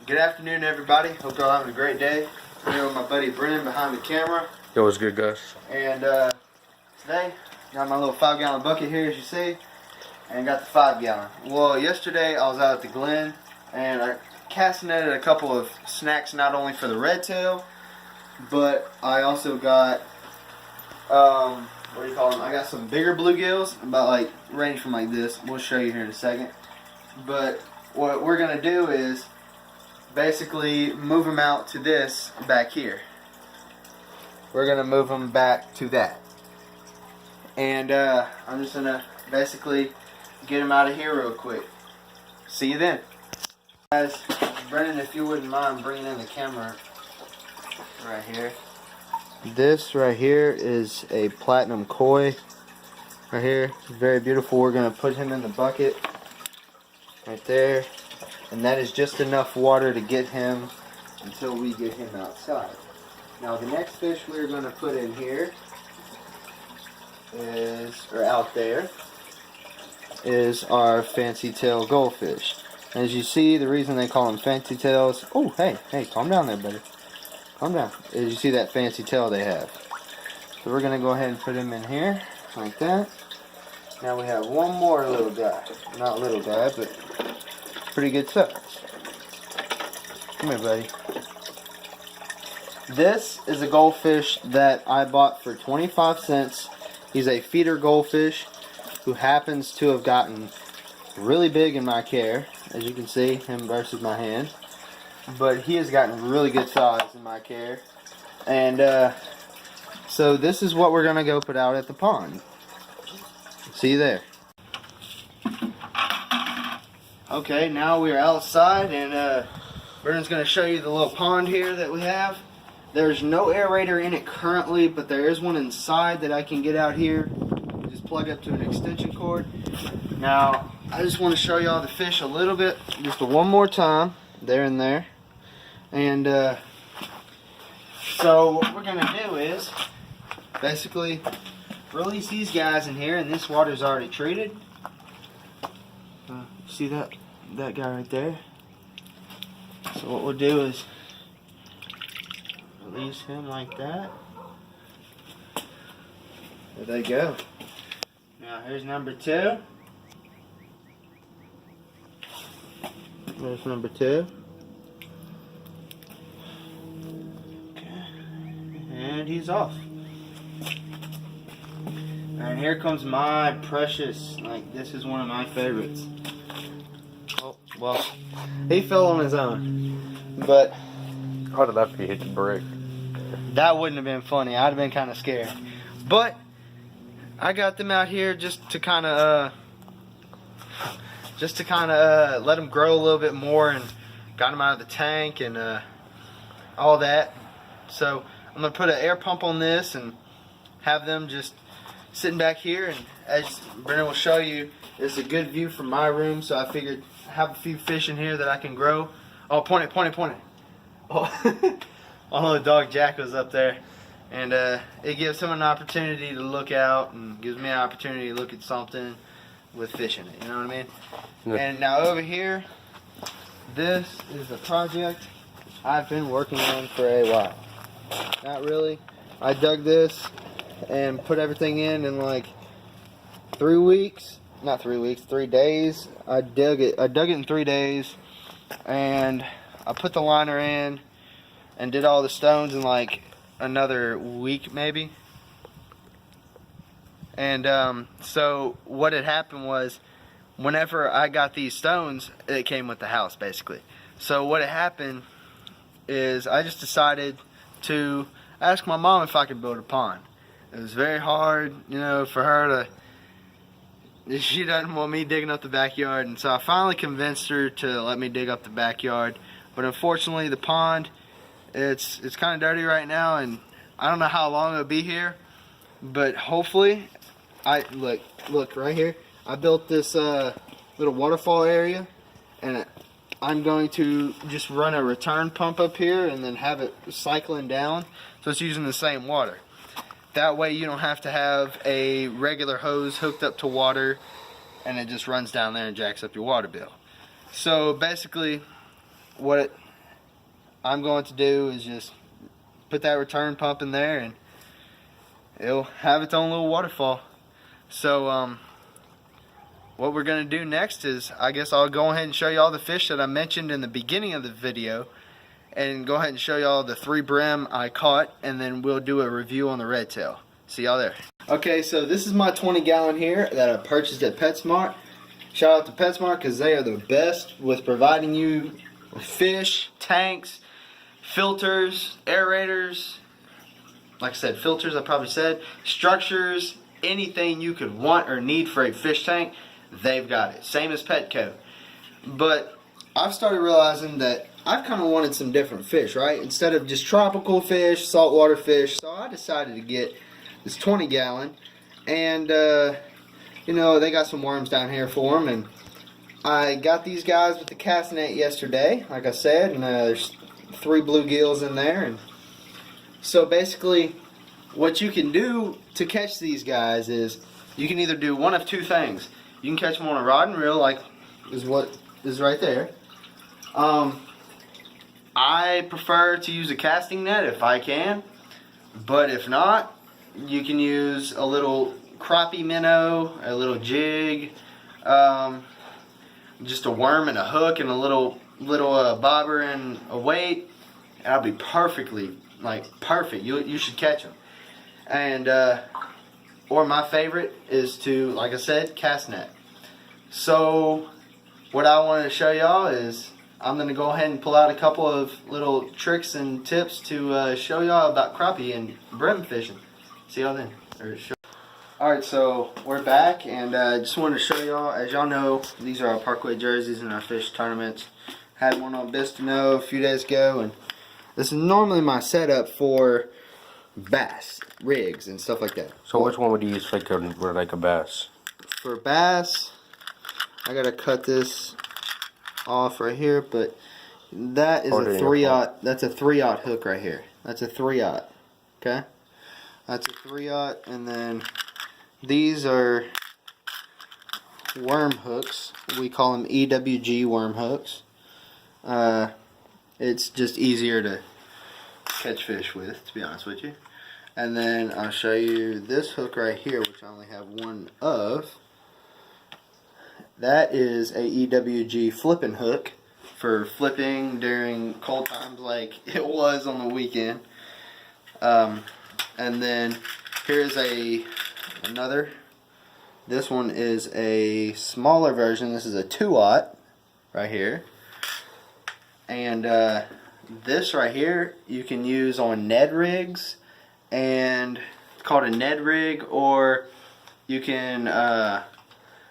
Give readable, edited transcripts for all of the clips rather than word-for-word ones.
Good afternoon, everybody. Hope y'all having a great day. I'm here with my buddy Brennan behind the camera. Yo, what's good, guys? And today, got my little 5-gallon bucket here, as you see, and got the 5-gallon. Well, yesterday I was out at the Glen, and I cast netted a couple of snacks, not only for the red tail, but I also got what do you call them? I got some bigger bluegills, about like range from like this. We'll show you here in a second. But what we're gonna do is basically move them out to this back here. We're gonna move them back to that, and I'm just gonna basically get them out of here real quick. See you then, guys. Brennan, if you wouldn't mind bringing in the camera right here. This right here is a platinum koi. Right here, very beautiful. We're gonna put him in the bucket right there, and that is just enough water to get him until we get him outside. Now the next fish we're gonna put in here is, or out there, is our fancy tail goldfish. As you see, the reason they call them fancy tails, oh hey, calm down there, buddy. Calm down. As you see that fancy tail they have. So we're gonna go ahead and put him in here, like that. Now we have one more little guy. Not little guy, but pretty good size. Come here, buddy. This is a goldfish that I bought for 25 cents. He's a feeder goldfish who happens to have gotten really big in my care. As you can see, him versus my hand. But he has gotten really good size in my care. And so this is what we're going to go put out at the pond. See you there. Okay, now we're outside, and Brennan's going to show you the little pond here that we have. There's no aerator in it currently, but there is one inside that I can get out here. Just plug up to an extension cord. Now, I just want to show y'all the fish a little bit, just one more time. There and there. And so what we're going to do is basically release these guys in here, and this water's already treated. See that guy right there? So what we'll do is release him like that. There they go. Now here's number 2. There's number 2. Okay. And he's off. And here comes my precious, like, this is one of my favorites. Oh, well, he fell on his own. But How did that be hit the brick? that wouldn't have been funny. I'd have been kind of scared. But I got them out here just to kind of let them grow a little bit more, and got them out of the tank and all that. So I'm gonna put an air pump on this and have them just sitting back here, and as Brennan will show you, it's a good view from my room, so I figured have a few fish in here that I can grow. Oh, point it. Oh, oh, the dog Jack was up there, and it gives him an opportunity to look out, and gives me an opportunity to look at something with fish in it, you know what I mean? Yeah. And now over here, this is a project I've been working on for a while. Not really. I dug this and put everything in like 3 weeks. Not 3 weeks, 3 days. I dug it in 3 days, and I put the liner in and did all the stones in like another week maybe. And so what had happened was, whenever I got these stones, it came with the house basically. So what had happened is I just decided to ask my mom if I could build a pond. It was very hard, you know, for her to, she doesn't want me digging up the backyard, and so I finally convinced her to let me dig up the backyard. But unfortunately the pond, it's kind of dirty right now, and I don't know how long it'll be here, but hopefully, look right here, I built this little waterfall area, and I'm going to just run a return pump up here and then have it cycling down, so it's using the same water. That way you don't have to have a regular hose hooked up to water and it just runs down there and jacks up your water bill. So basically what I'm going to do is just put that return pump in there and it'll have its own little waterfall. So what we're going to do next is, I guess I'll go ahead and show you all the fish that I mentioned in the beginning of the video, and go ahead and show you all the 3 brim I caught, and then we'll do a review on the red tail. See y'all there. Okay, so this is my 20 gallon here that I purchased at PetSmart. Shout out to PetSmart because they are the best with providing you fish, tanks, filters, aerators, like I said, filters I probably said, structures, anything you could want or need for a fish tank, they've got it. Same as Petco. But I've started realizing that I've kind of wanted some different fish, right? Instead of just tropical fish, saltwater fish, so I decided to get this 20 gallon, and you know, they got some worms down here for them, and I got these guys with the cast net yesterday, like I said, and there's 3 bluegills in there. And so basically what you can do to catch these guys is you can either do one of 2 things. You can catch them on a rod and reel, like is what is right there. I prefer to use a casting net if I can, but if not, you can use a little crappie minnow, a little jig, just a worm and a hook and a little bobber and a weight. That'll be perfectly, like, perfect. You should catch them. And or my favorite is to, like I said, cast net. So what I wanted to show y'all is I'm going to go ahead and pull out a couple of little tricks and tips to show y'all about crappie and brim fishing. See y'all then. Alright, so we're back, and just wanted to show y'all, as y'all know, these are our Parkway jerseys in our fish tournaments. Had one on Bistino a few days ago, and this is normally my setup for bass, rigs, and stuff like that. So which one would you use for like a bass? For bass, I gotta cut this off right here, but that is a 3/0. That's a 3/0 hook right here. That's a 3/0. Okay, that's a 3/0, and then these are worm hooks. We call them EWG worm hooks. It's just easier to catch fish with, to be honest with you. And then I'll show you this hook right here, which I only have one of. That is a EWG flipping hook for flipping during cold times like it was on the weekend. And then here's another. This one is a smaller version. This is a 2/0 right here. And this right here you can use on Ned rigs, and it's called a Ned rig, or you can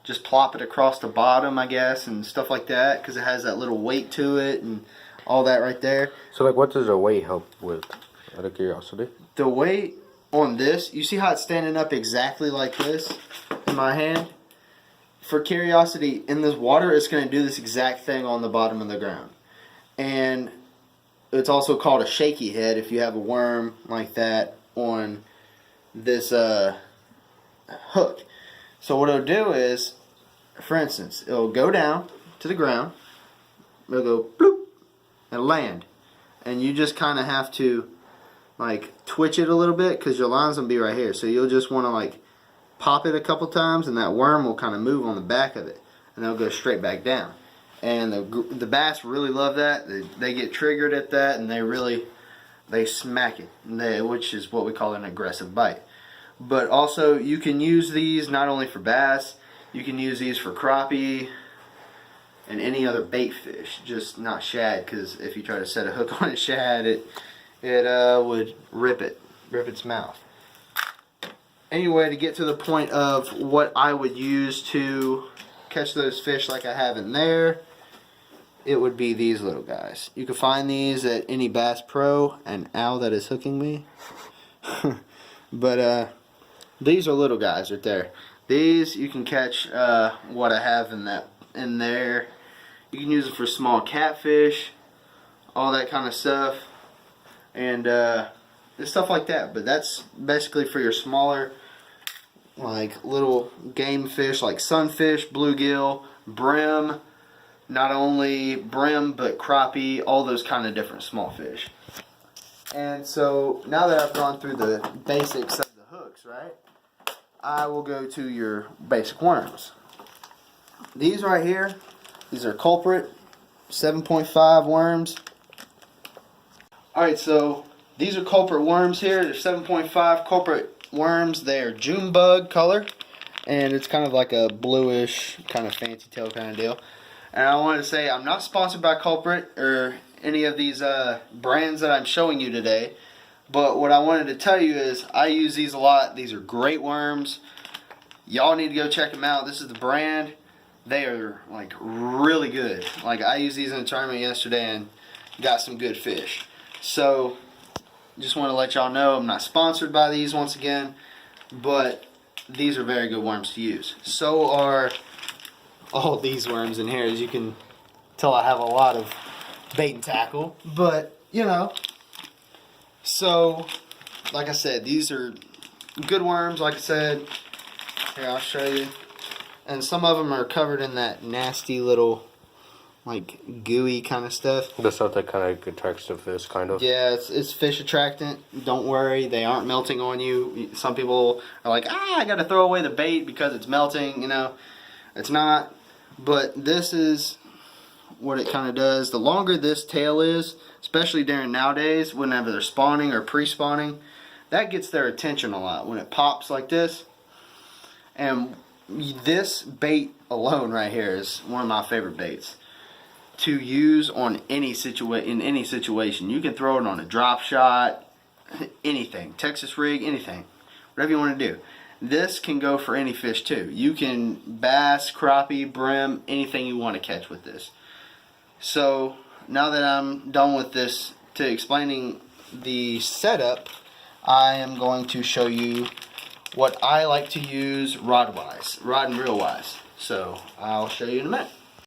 just plop it across the bottom, I guess, and stuff like that, because it has that little weight to it and all that right there. So like, what does the weight help with, out of curiosity? The weight on this, you see how it's standing up exactly like this in my hand? For curiosity, in this water, it's going to do this exact thing on the bottom of the ground. And it's also called a shaky head if you have a worm like that on this hook. So what it'll do is, for instance, it'll go down to the ground, it'll go bloop, it'll land, and you just kind of have to like twitch it a little bit because your line's gonna be right here. So you'll just want to like pop it a couple times, and that worm will kind of move on the back of it, and it'll go straight back down. And the bass really love that. They get triggered at that, and they smack it, which is what we call an aggressive bite. But also, you can use these not only for bass, you can use these for crappie and any other bait fish, just not shad, because if you try to set a hook on a shad, it would rip its mouth. Anyway, to get to the point of what I would use to catch those fish like I have in there, it would be these little guys. You can find these at any Bass Pro, and ow, that is hooking me. But these are little guys right there. These you can catch what I have in there. You can use it for small catfish, all that kind of stuff, and stuff like that. But that's basically for your smaller, like little game fish like sunfish, bluegill, brim, not only brim but crappie, all those kind of different small fish. And so now that I've gone through the basics of the hooks, right, I will go to your basic worms. These right here, these are culprit 7.5 worms. Alright, so these are culprit worms here. They're 7.5 culprit worms. They're June bug color, and it's kind of like a bluish, kind of fancy tail kind of deal. And I wanted to say I'm not sponsored by Culprit or any of these brands that I'm showing you today, but what I wanted to tell you is I use these a lot. These are great worms. Y'all need to go check them out. This is the brand. They are like really good. Like, I used these in a tournament yesterday and got some good fish. So just want to let y'all know I'm not sponsored by these once again, but these are very good worms to use. So are all these worms in here. As you can tell, I have a lot of bait and tackle, but you know, so like I said, these are good worms. Like I said, here, I'll show you. And some of them are covered in that nasty little, like, gooey kind of stuff. The stuff that kind of attracts the fish, kind of. Yeah, it's fish attractant. Don't worry, they aren't melting on you. Some people are like, I gotta throw away the bait because it's melting. You know, it's not. But this is what it kind of does. The longer this tail is, especially during nowadays, whenever they're spawning or pre-spawning, that gets their attention a lot when it pops like this. And this bait alone right here is one of my favorite baits to use on in any situation. You can throw it on a drop shot, anything, Texas rig, anything, whatever you want to do. This can go for any fish too. You can bass, crappie, brim, anything you want to catch with this. So now that I'm done with this, to explaining the setup, I am going to show you what I like to use rod and reel wise. So I'll show you in a minute.